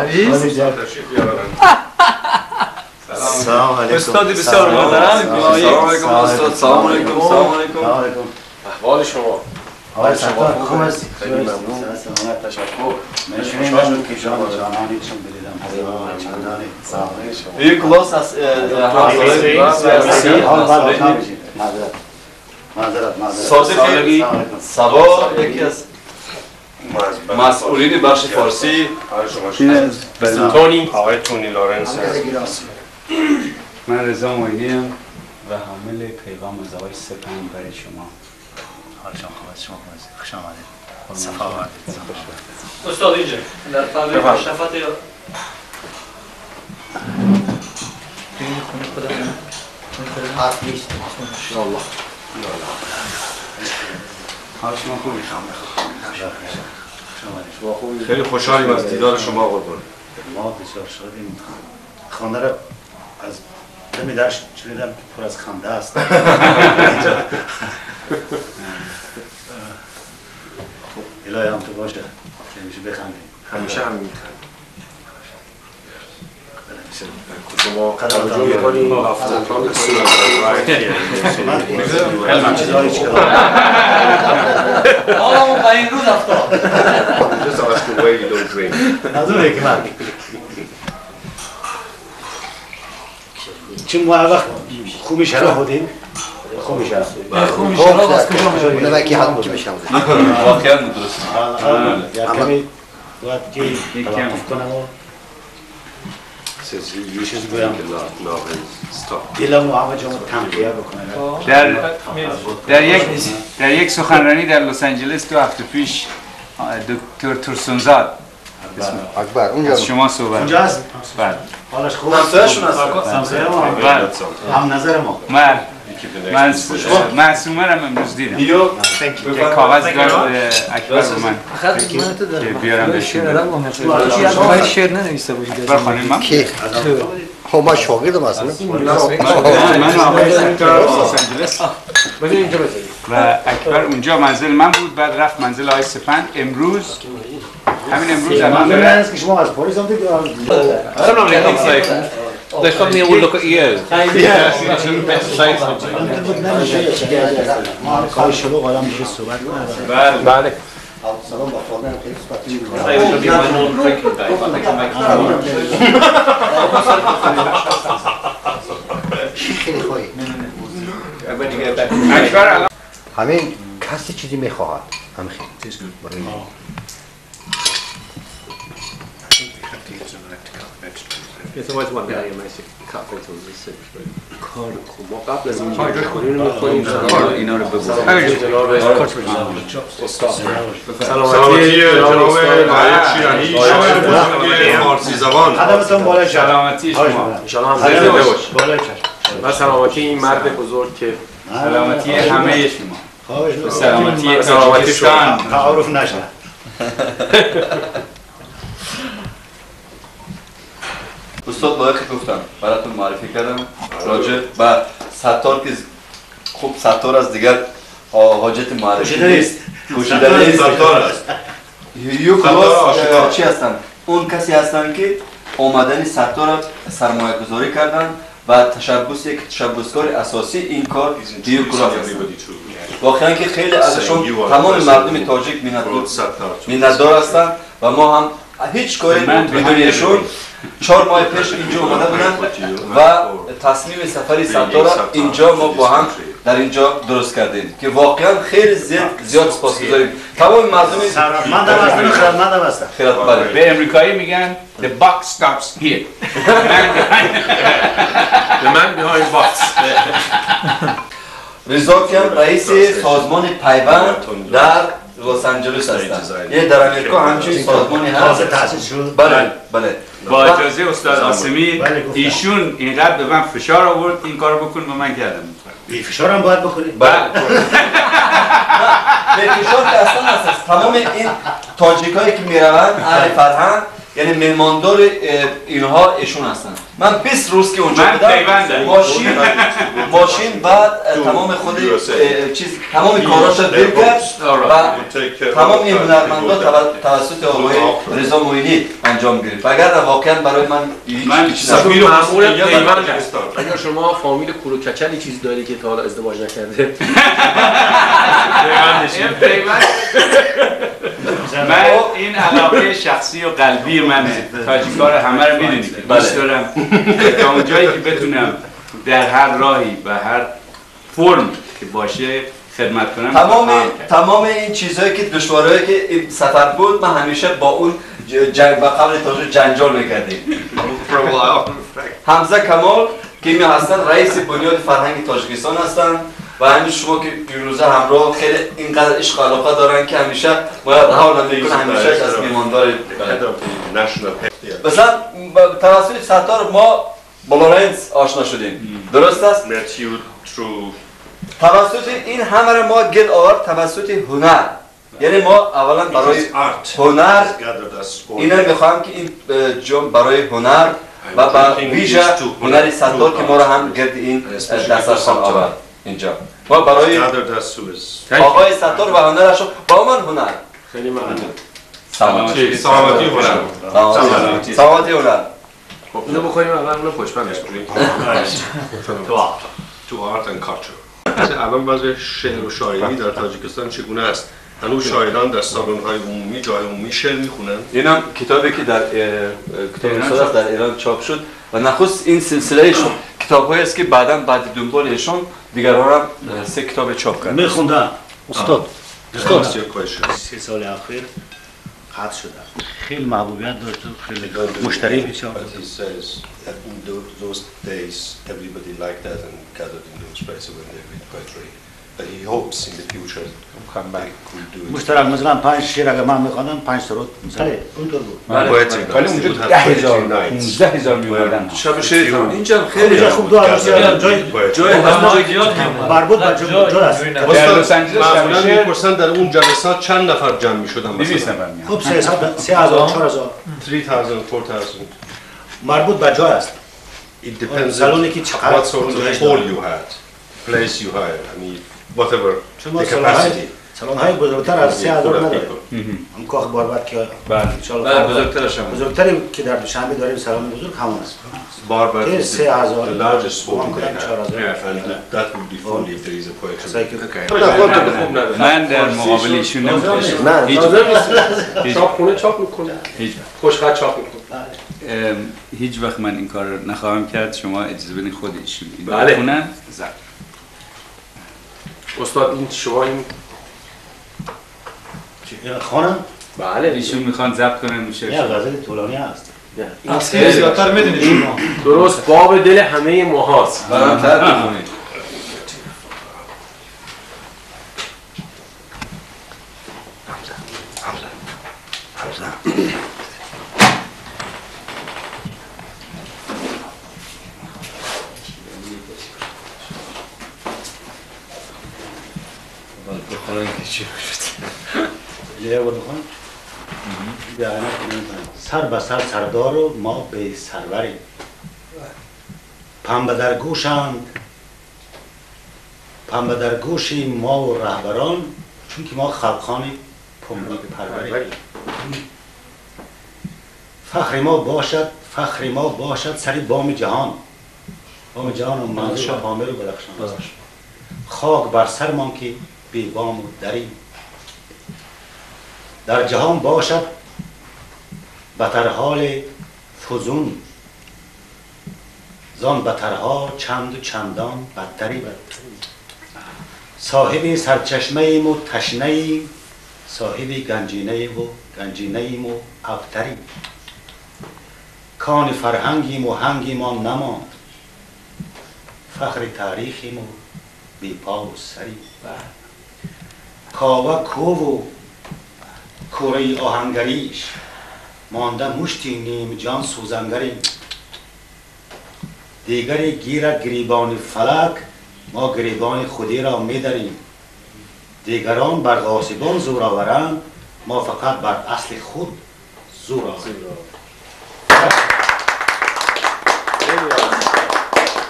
عزیز سلام علیکم. استاد بسیار محترم. سلام علیکم استاد. سلام علیکم. سلام علیکم. احوال شما؟ آقای ستار خوب هستی؟ خیلی ممنون. سلامت تشکر. من شنیدم که شما جانانی چون بریدم. چندانی. سلام علیکم. یک کلاس از معذرت. صادقی سبا یکی از مسئولین بخش فارسی آقای تونی لارنس هست. من رضا معینیم و حامل پیغام از آقای سپند برای شما. حالشان خوب است. شما خوش آمدید. صفا آمدید. استاد اینجا در فضای مشرفت یا حرف نیست. انشاءالله. حال شما خوبی؟ خیلی خوشحالیم از دیدار شما قربان. ما بسیار شادیم. خانه را از دمی درش شنیدم پر از خنده است. الهی هم تو باشه. همیشه بخندیم. همیشه هم میخندیم. شما توجه میکنیم هفته تا به صورت حالا ما این روز افتاد Just ask the way you don't drink. از اون که من چون ما وقت خوبی شراب بودیم خوبی شراب خوبی شراب از کجا می‌آورید؟ نمکی حد که بشم واقعا درست یا کمی وقت که توقف کنم و Says you should drink a lot. No, stop. دلم و همه جا تنقیه بکنه در یک سخنرانی در لس آنجلس 2 هفته پیش دکتر ترسونزاد اکبر اونجا از شما صحبت اونجا هست؟ بله حالش خوب همسایه‌شون هست. همسایه ما بله هم نظر ما من معصومه رو امروز دیدم دیو که کاغذ داد اکبر به من که بیارم بشینم شعر ننویسته باشید اکبر خانم من خب ما شاگردم اصلا من آقای سکتر لس آنجلس و اکبر اونجا منزل من بود بعد رفت منزل آقای سپند امروز همین امروز الان من داره از که شما از پلیس هم دیدید I don't know anything safe. They come here and would look at you. ما کار شلوغ آدم دیگه صحبت کنه بله. سلام با خانم خیلی صحبت خیلی خوبی اکبر الان همین کسی چیزی میخواهد همین It's always one day you make cut vegetables is six کار خوب ما قبل از اینکه اینو می‌خوریم اینا رو بگو سلامتی جناب نایب شیرانی شما فارسی زبان قدمتون بالای شد سلامتی شما ان شاء الله هم زنده باش بالای چشم و سلامتی این مرد بزرگ که سلامتی همه شما خواهش سلامتی تاجیکستان تعارف نشه استاد لایق گفتم براتون معرفی کردم راجع به ستار که خوب ستار از دیگر حاجت معرفی نیست پوشیده نیست ستار است یک کلاس چی هستن اون کسی هستن که آمدن ستار را سرمایه گذاری کردن و تشبس یک تشبسکار اساسی این کار یک کلاس واقعا که خیلی ازشون تمام مردم تاجیک منتدار هستن و ما هم هیچ کاری بدون ایشون 4 ماه پیش اینجا اومده بودن و تصمیم سفری ستاره اینجا ما با هم در اینجا درست کردیم که واقعا خیلی زیاد سپاسگزاریم تمام مردم من دوستم خدمت هستم خیرات بله به امریکایی میگن the buck stops here The man behind box رضا کیان رئیس سازمان پیوند در لس آنجلس هستند یه در امریکا همچین سازمانی هست تأسیس شد بله بله با اجازه استاد آسمی ایشون اینقدر به من فشار آورد این کارو بکن و من کردم بی فشار هم باید بکنید بله به فشار که اصلا هست تمام این تاجیکایی که میروند اهل فرهنگ یعنی مهماندار اینها ایشون هستن. من 20 روز که اونجا بودم ماشین بعد تمام خود چیز تمام کاراش دل کرد و تمام این هنرمندا توسط آقای رضا معینی انجام گرفت. اگر واقعا برای من سفیر مأمور پیوند است. اگر شما فامیل کوروکچلی چیز داری که تا حالا ازدواج نکرده پیوند من این علاقه شخصی و قلبی منه. تاجیکا رو همه رو میدونید دوست دارم تا اونجایی که بتونم در هر راهی و هر فرم که باشه خدمت کنم. تمام این چیزهایی که دشوارهایی که این سفر بود من همیشه با اون جنگ با قبل تاجر جنجال میکردیم. حمزه کمال که می هستن رئیس بنیاد فرهنگ تاجیکستان هستن و همین شما که پیروزه همراه خیلی اینقدر عشق و علاقه دارن که همیشه باید حالا میکنه همیشه از میماندار مثلا توسط ستار ما با لورنس آشنا شدیم. درست است؟ توسط این همه را ما گرد آورد توسط هنر. یعنی ما اولا برای هنر اینا میخواهم که این جمع برای هنر و با ویژه هنر ستار که ما را هم گرد این دسترخوان آورد اینجا. ما برای آقای ستار و هنرش با من هنر خیلی ممنون. سلامتی هنر. اینو بخوریم اول اونو پشتبندش کنیم. تو آرت اند کالچر. الان وضع شعر و شاعری در تاجیکستان چگونه است؟ هنوز شاعران در سالن‌های عمومی جای عمومی شعر میخونن؟ اینم کتابی که در کتاب در ایران چاپ شد و نخست این سلسله کتاب‌هایی است که بعد دنبال ایشون دیگران هم 3 کتاب چاپ کردن. میخوندن استاد 3 سال اخیر قطع شده. خیلی محبوبیت داشت و خیلی مشتری بسیار داشت. Those days everybody liked that and gathered in those places when they read poetry. But he hopes in the future مشترک مثلا 5 شعر اگه من میخوانم 5 سرود مثلا اونطور بود. ولی اونجا 10,000 میومدن. شب شعر اینجا خیلی خوب جای مربوط به جای است. در لس آنجلس معمولا میپرسن در اون جلسات چند نفر جمع میشدن؟ 200 نفر میان. خب 3,000 4,000 3,000 4,000 مربوط به جای است. It depends سالونی که چقدر what sort of hall you had, place you hired. I mean, whatever the capacity. سالن‌های بزرگتر از 3,000 نداره. هم کاخ باربد که بله بزرگترش هم بزرگتری که در دوشنبه داریم سالن بزرگ همون است. Barbad is 3,000 the largest hall they have. 4,000 And that would be full if there is a poetry. من در مقابل ایشون نمیتونم. نه چاپ خونه چاپ میکنه. خوشخط چاپ میکنه. هیچ وقت من این کار رو نخواهم کرد. شما اجازه بدین خود ایشون بله. بخونن. استاد این شما این خانم بله ایشون میخوان ضبط کنن میشه. یه غزل طولانی هست. این زیادتر میدونید شما. درست باب دل همه ماهاست. برام تر بخونید. سر به سر سردار و ما به سروریم پنبه در گوشیم ما و رهبران چون که ما خلقان پملود پروریم فخر ما باشد سری بام جهان و منظور پامر و بدخشان خاک بر سرمان که بی بام و دریم در جهان باشد بتر حال فزون زان بترها چند و چندان بدتری صاحب سرچشمه ایم و تشنه ایم صاحب گنجینه ایم و ابتریم کان فرهنگیم و هنگیمان نماند فخر تاریخیم و بی پا و سریم کاوه کوو و کوره آهنگریش مانده مشتی نیم جان سوزنگریم دیگری گیرد گریبان فلک ما گریبان خودی را می‌داریم دیگران بر غاصبان زور آورند ما فقط بر اصل خود زور آوریم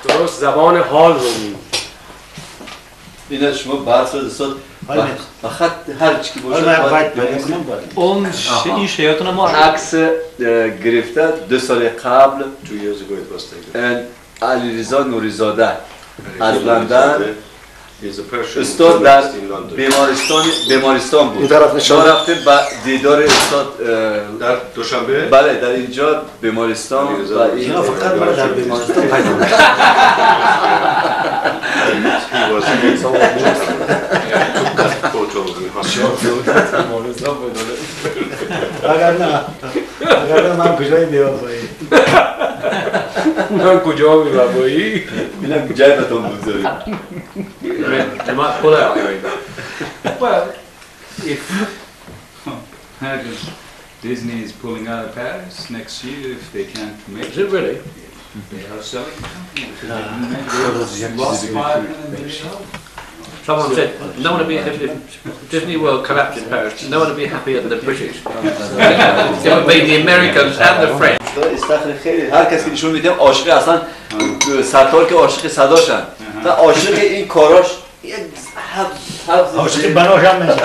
درست زبان حال رو میگی. اینا شما بحث رو دستاد فقط هر چی که باشه اون این شیعاتون ما عکس گرفته 2 سال قبل 2 years ago it was taken. علیرضا نوریزاده از لندن He's a Persian استاد در journalist in London. بیمارستان بود. این طرف نشان ما رفتیم با دیدار استاد در دوشنبه بله در اینجا بیمارستان و اینا فقط برای در بیمارستان پیدا he was photo in hospital. اگر نه من کجای بیابایی من کجا بیابایی؟ اینم جای بهتون بگذاریم. They might pull out anyway. Well, if Disney is pulling out of Paris next year, if they can't make Is it really? they are selling it. Lost $5 million. Someone said, no one would be if Disney World collapsed in Paris, no one would be happier than the British. It would be the Americans and the French. استخر خیلی هر کسی که نشون میدیم عاشق اصلا ستار که عاشق صداشن تا عاشق این کاراش یک عاشق بناش هم میشه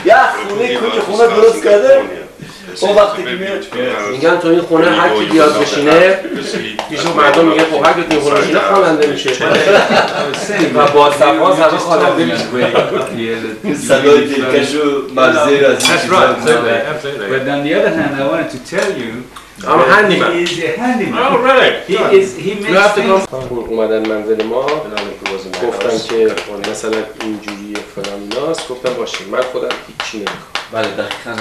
یا خونه درست کرده اون وقتی که میاد میگن تو این خونه هر کی بیاد بشینه پیشو مردم میگه خب هر کی تو خونه بشینه خواننده میشه و با صفا صدا خواننده میشه صدای دلکش و مرزی از That's right, absolutely. But on the other hand, I wanted to tell you I'm a handyman. he is a handyman. Oh really? He You have makes to things. go. اومدن منزل ما گفتن که مثلا اینجوری فلان ایناست گفتم باشه من خودم هیچی نمیخوام بله دقیقاً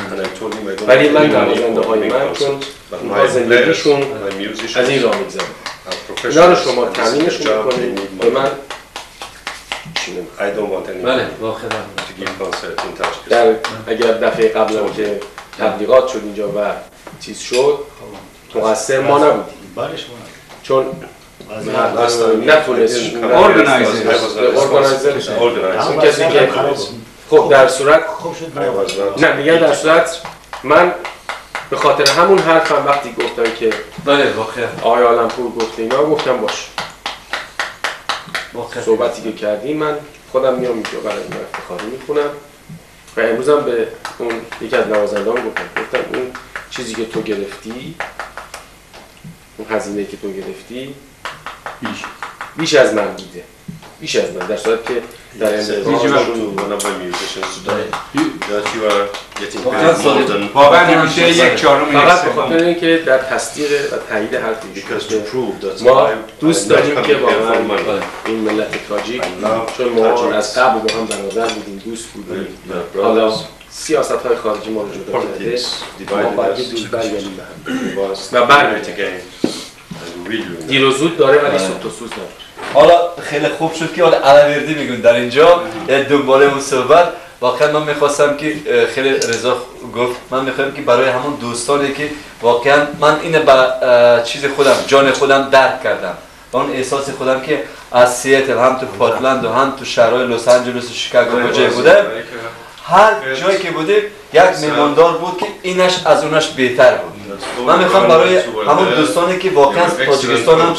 ولی من نوازنده های من چون اونها زندگیشون از این راه میگذره اینا رو شما تامینشون میکنید به من I don't want any بله واقعا to give concert in Tajikistan. در اگر دفعه قبل هم که تبلیغات شد اینجا و چیز شد مقصر ما نبودیم چون نتونست اون کسی که خب در صورت نه میگن در صورت من به خاطر همون حرفم وقتی گفتن که بله واقعا آقای عالمپور گفته اینا گفتم باش صحبتی که کردیم من خودم میام اینجا برای این افتخاری میکنم و امروزم به اون یکی از نوازنده‌ام گفتم اون چیزی که تو گرفتی اون هزینه‌ای که تو گرفتی بیش از من بوده بیش از من در صورت که در واقعا همیشه یک چهارم فقط به خاطر اینکه در تصدیق و تایید حرفی ما دوست داریم که واقعا این ملت تاجیک چون ما از قبل با هم برادر بودیم دوست بودیم حالا سیاست‌های خارجی ما رو جدا کرده ما باید دوست برگردیم به هم و برگردیم دیر و زود داره ولی سوخت و سوز نداره حالا خیلی خوب شد که حالا علویردی میگن در اینجا دنباله اون صحبت واقعا من میخواستم که خیلی رضا گفت من میخوام که برای همون دوستانی که واقعا من اینو با چیز خودم جان خودم درک کردم اون احساس خودم که از سیاتل هم تو پورتلند و هم تو شهرهای لس آنجلس و شیکاگو جای بوده هر جایی که بوده یک میماندار بود که اینش از اونش بهتر بود من میخوام برای همون دوستانی که واقعا تاجیکستان هم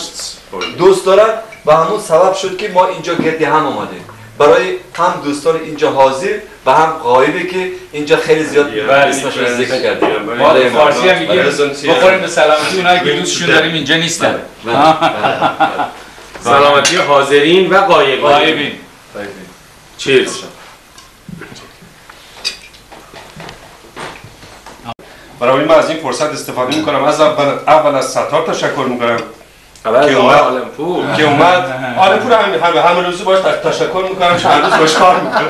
دوست دارن و همون سبب شد که ما اینجا گردی هم آمدیم برای هم دوستان اینجا حاضر و هم غایبی که اینجا خیلی زیاد اسمش رو ذکر کردیم ما در فارسی هم میگیم بخوریم به سلامتی اونایی که دوستشون داریم اینجا نیستن سلامتی حاضرین و غایبین چیرز برای من از این فرصت استفاده میکنم از اول از ستار تشکر میکنم که اومد عالمپور همه روزی باش تشکر میکنم چند روز باش کار میکنم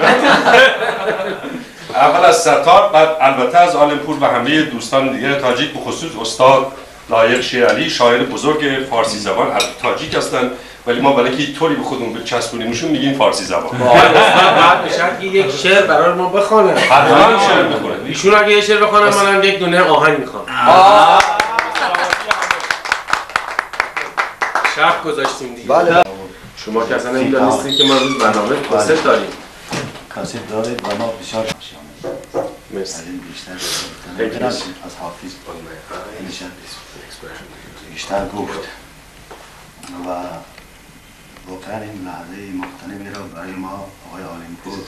اول از ستار بعد البته از عالمپور و همه دوستان دیگه تاجیک به خصوص استاد لایق شیر علی شاعر بزرگ فارسی زبان تاجیک هستن ولی ما برای اینکه طوری به خودمون بچسبونیمشون میگیم فارسی زبان بعد بشن که یک شعر برای ما بخونه حتما شعر بخونه ایشون اگه یه شعر بخونن منم یک دونه آهنگ میخوام شرط گذاشتیم دیگه بله شما که اصلا نمیدونستید که ما روز برنامه کاست داریم کاست دارید و ما بسیار مرسی. از این بیشتر گفتن از حافظ بیشتر گفت و واقعا این لحظه مختلفی را برای ما آقای عالمپور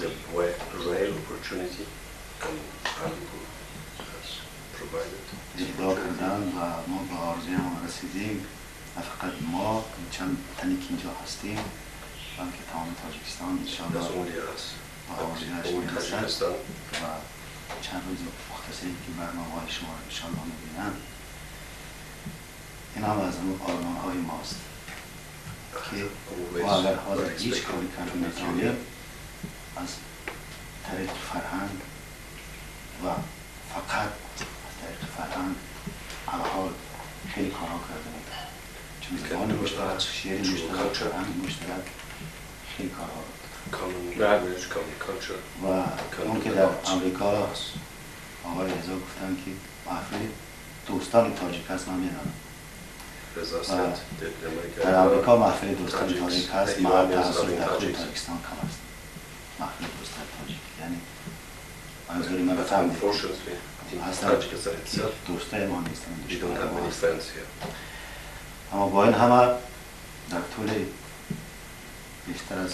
اجرا کردن و ما به آرزوی ما رسیدیم. نه فقط ما چند تنی که اینجا هستیم بلکه تمام تاجیکستان انشاءالله و آرزویش میرسد و چند روز مختصری که برنامه‌های شما رو انشاءالله میبینن. این هم از اون آرمان‌های ماست که ما اگر حاضر هیچ کاری کردن نتونیم از طریق فرهنگ و فقط از طریق فرهنگ الحال خیلی کارها کردیم، چون زبان مشترک، شعر مشترک، فرهنگ مشترک، خیلی کارها و اون که در امریکا آقای رضا گفتن که محفل دوستان تاجیک هست، من میدانم در امریکا محفل دوستان تاجیک هست، محل تحصیل در خود تاجیکستان کم است محفل دوستان تاجیک، یعنی منظوری من فهمید اصلا دوستای ما نیستن، دشمنان ما هستن. اما با این همه در طول بیشتر از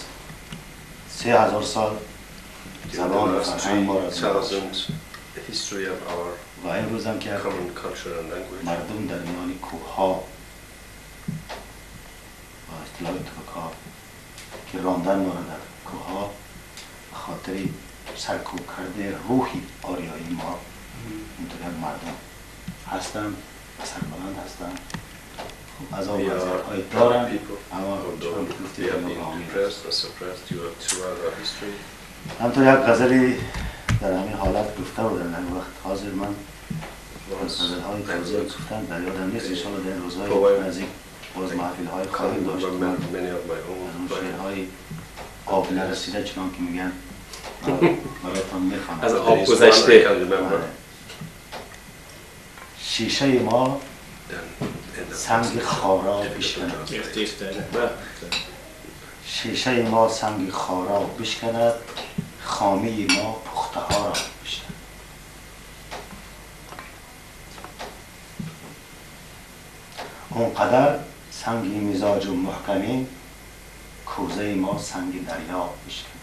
3000 سال زبان و فرهنگ ما را و این روز هم که مردم در میان کوه‌ها با اصطلاح ترک‌ها که راندن ما را در کوه‌ها به خاطر سرکوب کرده روحی آریایی ما اینطور مردم هستن و سربلند هستن. خب از آن وضعیت‌های دارن، اما چون گفتی همطور یک غزلی در همین حالت گفته بودن در وقت حاضر من غزل‌های تازه گفتن در یادم نیست، انشاءالله در این روزهای نزدیک باز محفل‌های خواهیم داشت. از اون شعرهای آب نرسیده چنان که میگن برایتان میخوانم. از آب گذشته. شیشه ما سنگ خارا بشکند، شیشه ما سنگ خارا بشکند، خامی ما پخته ها را بشکند. اونقدر سنگی مزاج و محکمی، کوزه ما سنگ دریا بشکند.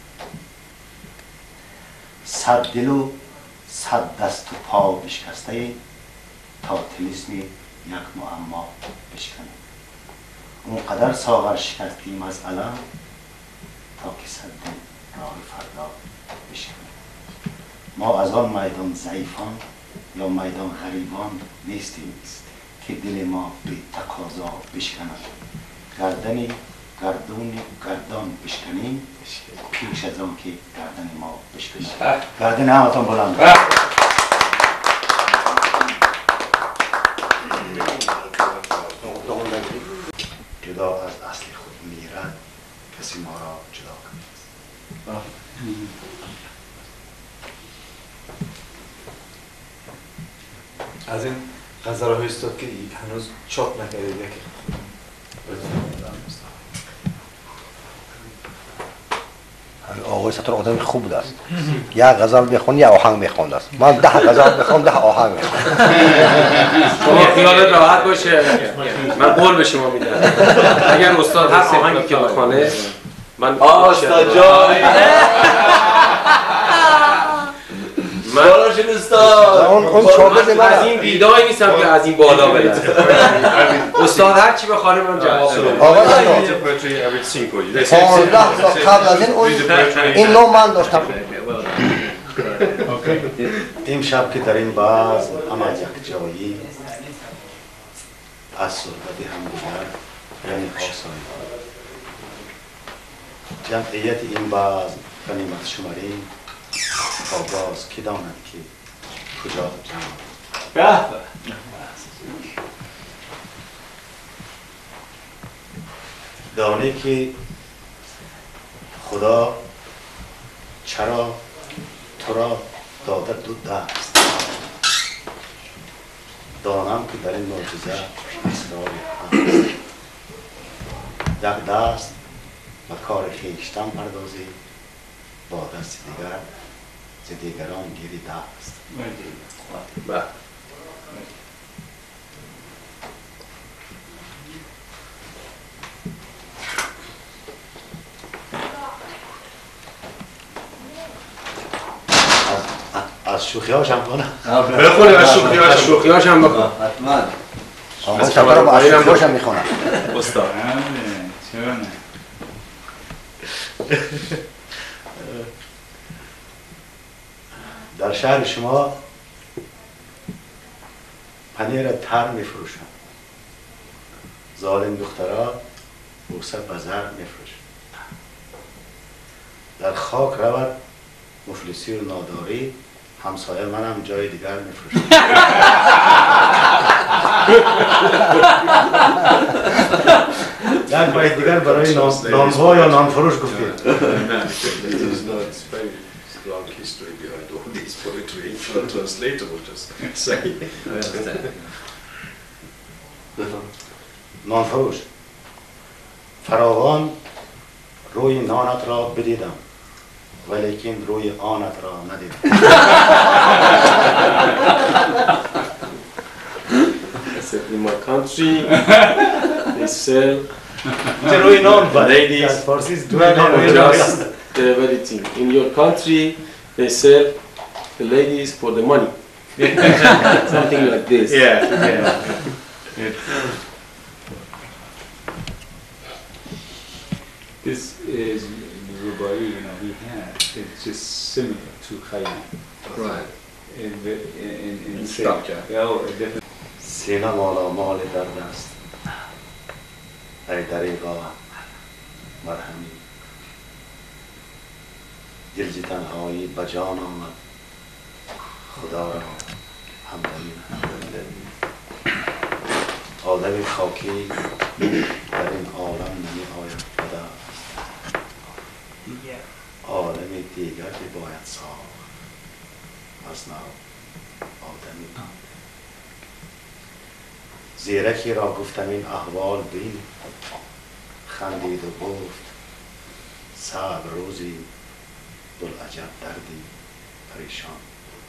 صد دل و صد دست و پا بشکسته تا طلسم یک معما بشکنیم. اونقدر ساغر شکستیم از علم تا که صد دل راه فردا بشکنیم. ما از آن میدان ضعیفان یا میدان غریبان نیستیم که دل ما به تقاضا بشکند. گردان بشکنیم پیش از آن که گردن ما بشکنیم. گردن همتون بلند. جدا از اصل خود میرد کسی ما را جدا کنید. از این غزل های استاد که هنوز چاپ نکردید که آقای ستار آدم خوب است. یا غزل بخون یا آهنگ بخوند است. من 10 غزل بخوام 10 آهنگ بخوام. شما خیالت راحت باشه، من قول به شما میدم اگر استاد هر آهنگی که بخونه من استاد جان من استاد از این بیدایی نیستم که از این بالا برم. استاد هر چی بخونه من جواب میدم. آقا ستار 15 سال قبل از این نوع من داشتم. این شب که در این باز اما یک جایی از صحبت همدیگر یعنی آسانی جمعیت این باز غنیمت شماری تا باز که داند که کجا جمع دانه که خدا چرا تو را داده دو دست، دانم که در این معجزه اسراری هست. یک دست به کار خویشتن پردازی، با دست دیگر ز دیگران گیری دست. بله. از شوخی هاش هم کنم. بخونی از شوخی هاش هم بکن. حتما. آقای سفر رو با از شوخی هاش هم میخونم. استاد. چرا نه؟ در شهر شما پنیر تر میفروشن، ظالم دخترها بوسه بزر میفروشن. در خاک رود مفلسی و ناداری، همسایه منم جای دیگر میفروشن. یک باید دیگر برای نانوا یا نانفروش گفتید. long history behind all these poetry, untranslatable, just say. نانفروش فراوان روی نانت را بدیدم ولیکن روی آنت را ندیدم. In my country, they sell روی نان ladies just the very thing. In your country, they sell the ladies for the money. Something like this. This is Rubai, we have. It's just similar to Khayyam. Right. In structure. Yeah, سینه مالا مال درد است ای دریغا مرهمی. دل تنهایی بجان آمد خدا را همدمی. آدم خاکی در این عالم نمی آید بده است، عالم دیگری باید ساخت از نو آدمی. زیرکی را گفتم این احوال بین، خندید و گفت صعب روزی بلعجب دردی پریشان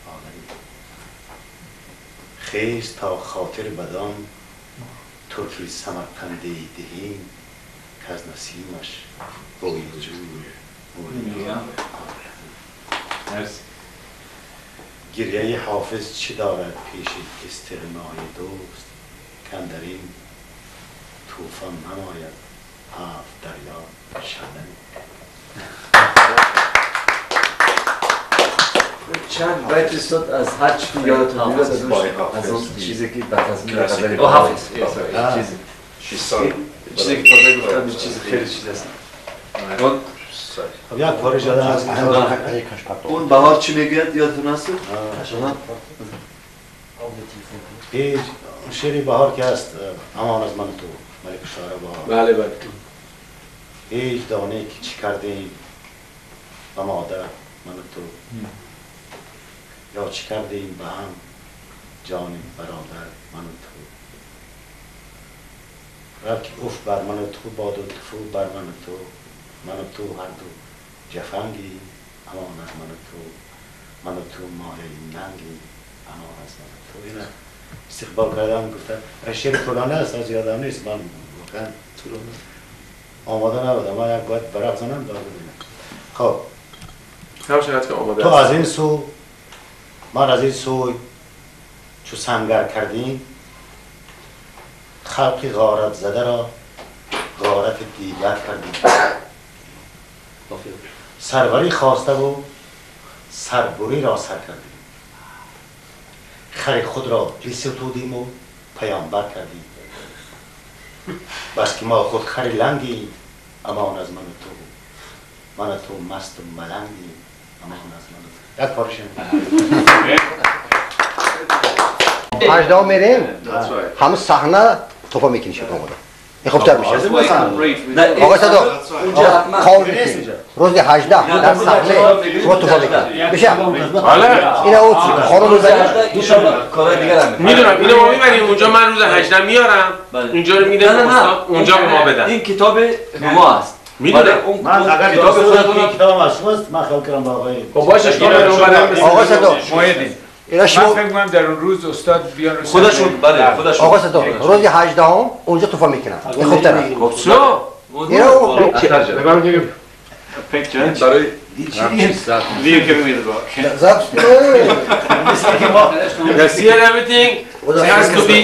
عالمی. خیز تا خاطر بدان ترکی سمرقندی دهیم که از نسیمش بوی جوی گریه حافظ چی دارد پیش استغنای دوست، کندرین توفان نماید هفت دریا شبنمی. چند بیت استاد از هر چی که یادتون بیاد از اون چیزی که بعد از میره غزلی حافظ چیزی که تازه گفتم چیز خیلی چیز هست. خب یک پاره جاده هست اون بهار چی میگوید یادتون هست؟ هیچ شعری بهار که هست امان از من تو ملک شاعر بهار. بله بله. هیچ دانه که چی کردیم و مادر من تو، یا چی کردیم به هم جان برادر من تو. رک اف بر من تو باد و تفو بر من تو، من تو هر دو جفنگی امان از من تو، من تو مایه ننگی امان از من تو. اینه استقبال کردم گفتم شعر طولانه است از یادم نیست، من واقعا طولانه آماده نبودم، من یک باید برق زنم دار ببینم. خب تو از این سو من از این سوی چو سنگر کردیم، خلقی غارت زده را غارت دیگر کردیم. سروری خواسته و سربری را سر کردیم، خر خود را بستودیم و پیامبر کردیم. بس که ما خود خر لنگیم امان از من تو، من تو مست و ملنگیم امان از من تو. یک پارشیم هجده میریم همه صحنه توپا میکنی شد اومده این خوبتر میشه. آقای صدق کار میکنی روز 18 در صحنه شما توپا میکنی بشه این او خانم میبریم میدونم اینو ما میبریم اونجا، من روز 18 میارم اونجا رو میدم اونجا به ما بدن. این کتاب ما است میدونم من اگر کتاب خودتون کتاب از شماست من خیال کردم با آقای خب باشه اشکال نداره آقا صدا محیدین اینا من شما فکر می‌کنم در اون روز استاد بیان رو خودشون بله خودشون آقا صدا روز 18 اونجا طوفان میکنن این خوب تره خب چرا اینا برای Will you give me the book? You see everything has to be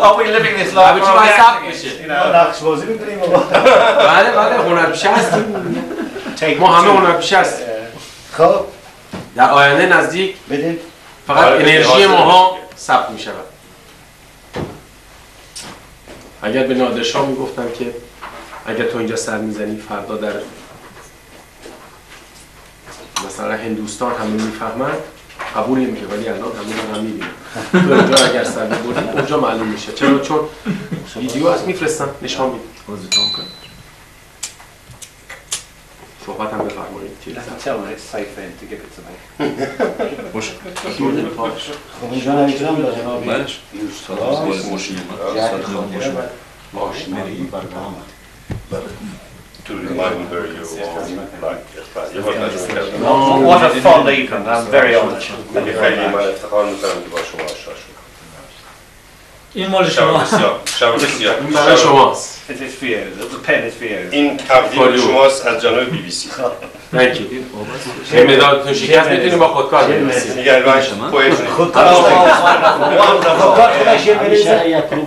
Are we living this life? همه چی باید ثبت بشه نقش بازی میکنیم آقا بله بله هنرپیشه هستیم ما همه هنرپیشه هستیم خب در آینده نزدیک بدین فقط انرژی ماها ثبت می شود. اگر به نادرشاه میگفتم که اگر تو اینجا سر میزنی فردا در مثلا هندوستان همه میفهمن قبول نمیشه ولی الان همه هم میبینن تو اینجا اگر سر ببری اونجا معلوم میشه چرا چون ویدیو از میفرستن نشان میدن صحبت هم بفرمایید خب اینجا نمیتونم با جناب آشنایی برنامه To remind me where you like. What a fond evening, I'm very honoured. خیلی من افتخار میکنم که با شما آشنا شدم. این مال شب بسیار شب بسیار این برای شماست It is for you, the pen is for you. این تقدیم شماست از جانب بی بی سی. Thank you. این مدادتون شکست میتونیم با خودکار بنویسیم. میگه الان پویتری.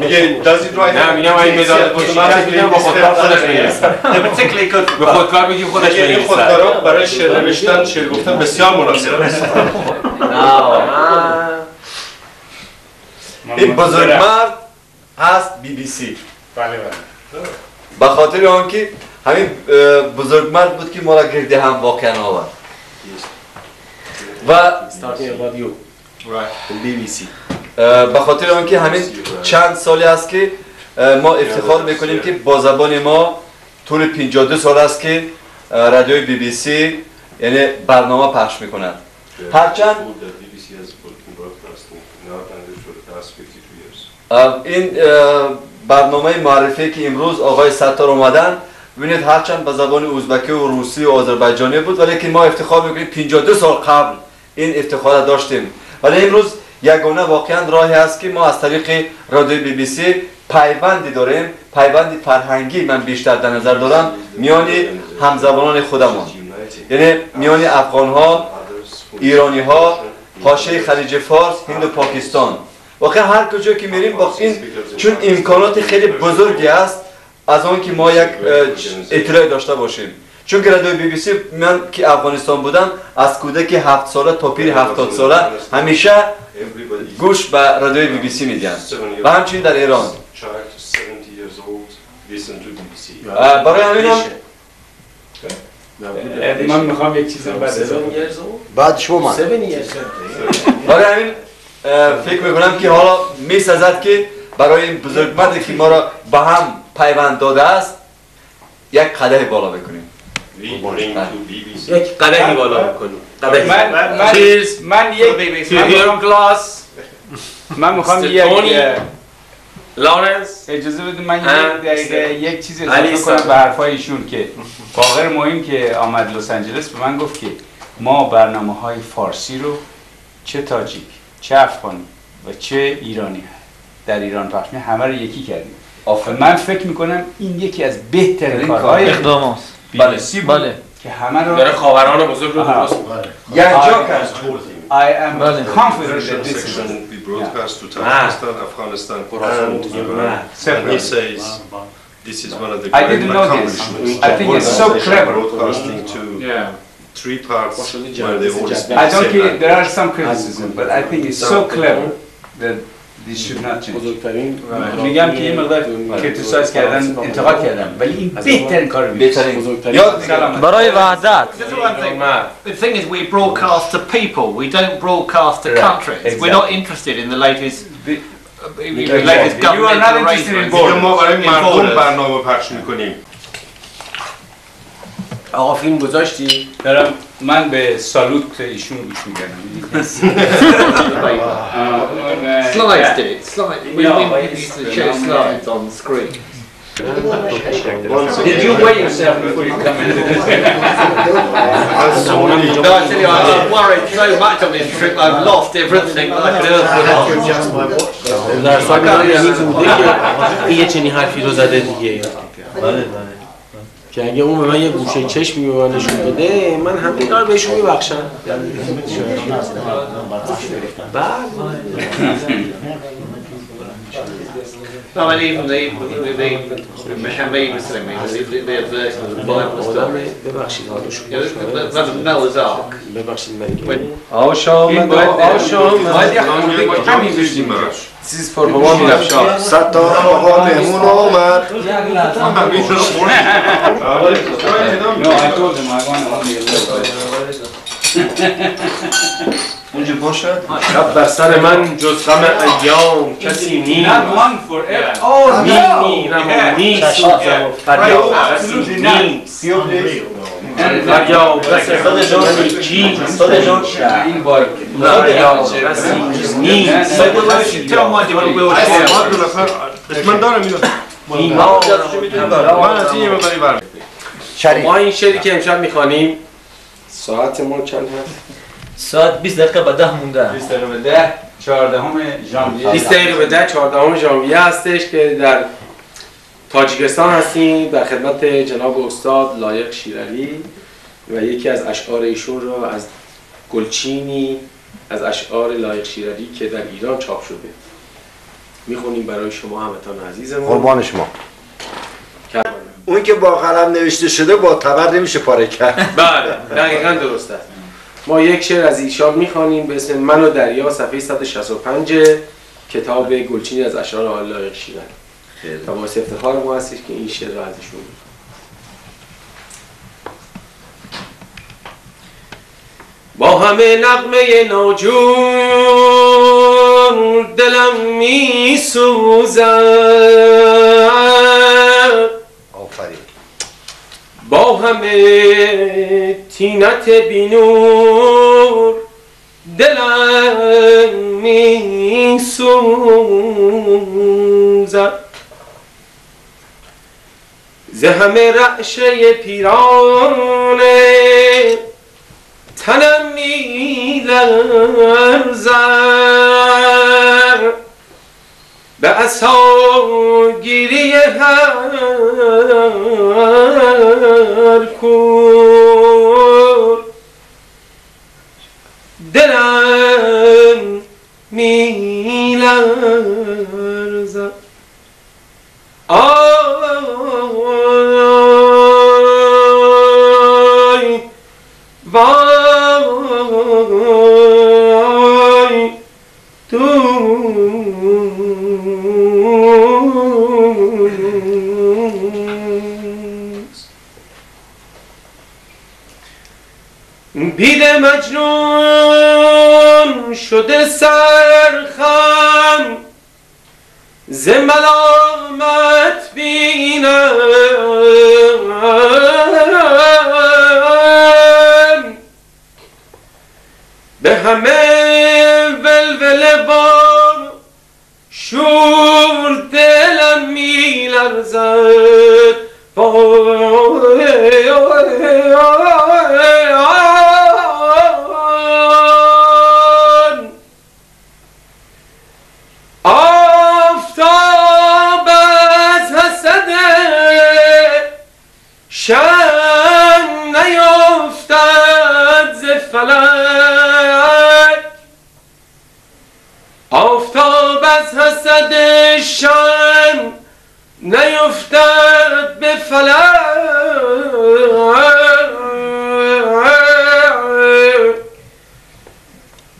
میگه does it right. نه میگم این مدادتون شکست میتونیم با خودکار خودش بنویسیم. Particularly good به خودکار بگیم خودش این بنویسیم. خودکارا برای شعر نوشتن شعر گفتن بسیار مناسب است. این بزرگمرد هست بی بی سی بله بله به خاطر آنکه همین بزرگمرد بود که ما را گرده هم واقعا آورد و Starting radio. Right. BBC. به خاطر آنکه همین چند سالی است که ما افتخار میکنیم که با زبان ما طول 52 سال است که رادیوی بی بی سی یعنی برنامه پخش میکنند هرچند این برنامه معرفی که امروز آقای ستار اومدن ببینید هرچند به زبان ازبکی و روسی و آذربایجانی بود ولی که ما افتخار میکنیم 52 سال قبل این افتخار داشتیم ولی امروز یگانه واقعا راهی است که ما از طریق رادیو بی بی سی پیوندی داریم پیوندی فرهنگی من بیشتر در نظر دارم میان همزبانان خودمان یعنی میان افغان ها ایرانی ها حاشیه خلیج فارس هند و پاکستان واقعا هر کجا که میریم با این چون امکانات خیلی بزرگی است از آن که ما یک اطلاع داشته باشیم چون که رادیو بی بی سی من که افغانستان بودم از کودک 7 ساله تا پیر 70 ساله همیشه گوش به رادیو بی بی سی میدن و همچنین در ایران برای همین هم من میخوام یک چیز بعد شما برای همین فکر میکنم که حالا میسازد که برای این بزرگمردی که ما را به هم پیوند داده است یک قدری بالا بکنیم یک قدری بالا بکنیم من میخوام لارنس اجازه بده من یک چیز اضافه کنم به حرفای ایشون که باقر مهم که آمد لس آنجلس به من گفت که ما برنامه‌های فارسی رو چه تاجیک چه افغانی و چه ایرانی در ایران پخش می‌کنیم همه رو یکی کردیم. من فکر می‌کنم این یکی از بهترین کارهای اقدامات بله که همه رو داره خاوران بزرگ رو درست یک جا کرد. I am confident that this is be broadcast to Tajikistan, Afghanistan, and Iran. And he says this is one of the I didn't know this. I think it's so clever. Broadcasting to 3 parts where they all speak I don't the same think there are language. some criticism, but I think it's so clever that this should not change. میگم که این مقدار کریتیسایز کردن انتقاد کردم ولی این بهترین کار بهترین برای وحدت The thing is we broadcast to people, we don't broadcast to countries. Exactly. We're not interested in the latest You are not interested in borders. ما برای مردم برنامه پخش میکنیم. آقا فیلم گذاشتی؟ دارم من به سالوت ایشون گوش میگردم. Slides did it. We used to show slides on the screen. Did you weigh yourself before you come in? No, I tell you, I'm worried so much on this trip. I've lost everything. در سال این یه چنین حرفی رو زده دیگه. که اگه اون به من یه گوشه چشمی به من نشون بده من هم دیگر بهشون میبخشم. No, and even the Mohammed Muslim, their version of the Bible stuff. Noah's Ark. چیز فرما میرفت شاه ستاره آقا مهمون آمد اونجا باشد شب بر سر من جز غم ایام کسی نیست میمیرم و میسوزم و فریاد نیست فریاد رسی کیست این بار فریاد رسی نیست من دارم ما این شعری که امشب میخوانیم ساعت ما چند هست؟ ساعت 20 دقیقه به 10 مونده 20 دقیقه به 10 14 ژانویه 20 دقیقه به 10 14 ژانویه هستش که در تاجیکستان هستیم در خدمت جناب استاد لایق شیرعلی و یکی از اشعار ایشون رو از گلچینی از اشعار لایق شیرعلی که در ایران چاپ شده میخونیم برای شما همتان عزیزمون قربان شما اون که با قلم نوشته شده با تبر نمیشه پاره کرد. بله دقیقاً درست است. ما یک شعر از ایشان میخوانیم به اسم من و دریا صفحه 165 کتاب گلچینی از اشعار آقای لایق شیرعلی و باعث افتخار ما هستش که این شعر را از ایشون با همه نغمه ناجور دلم می سوزد با همه تینت بینور دلم می سوزد ز همه رعشه پیرانه تنم می لرزد به عصاگیری هر کور دلم می لرزد آی وای بید مجنون شده سرخم ز ملامت بینم به همه ولوله با شور دلم می لرزد آفتاب از حسد شم نیفتد ز فلک آفتاب از حسد شم نیفتد به فلک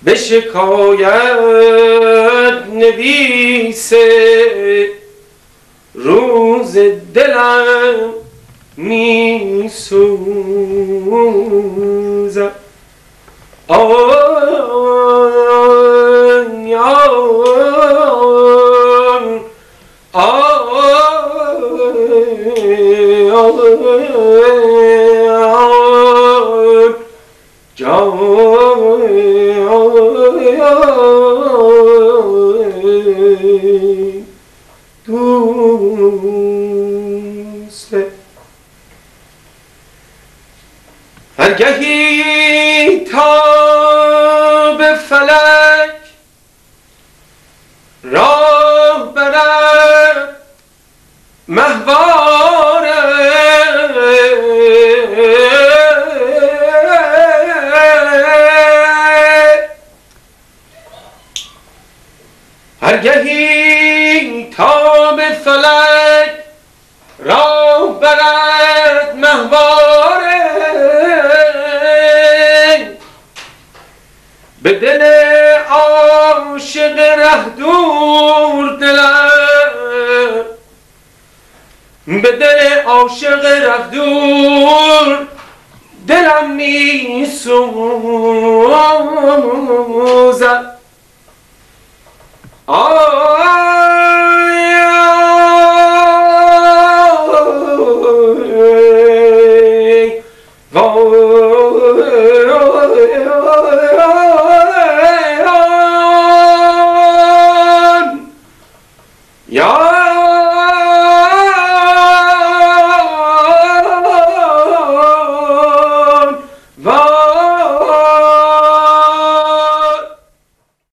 به شکایت نویس روز دلم می سوزد دوسته. هرگهی تا به فلک راه برد مهواره، هرگهی تا به فلک راه برد مهواره، به دل عاشق ره دور دلم، به دل عاشق ره دور دلم می سوزد.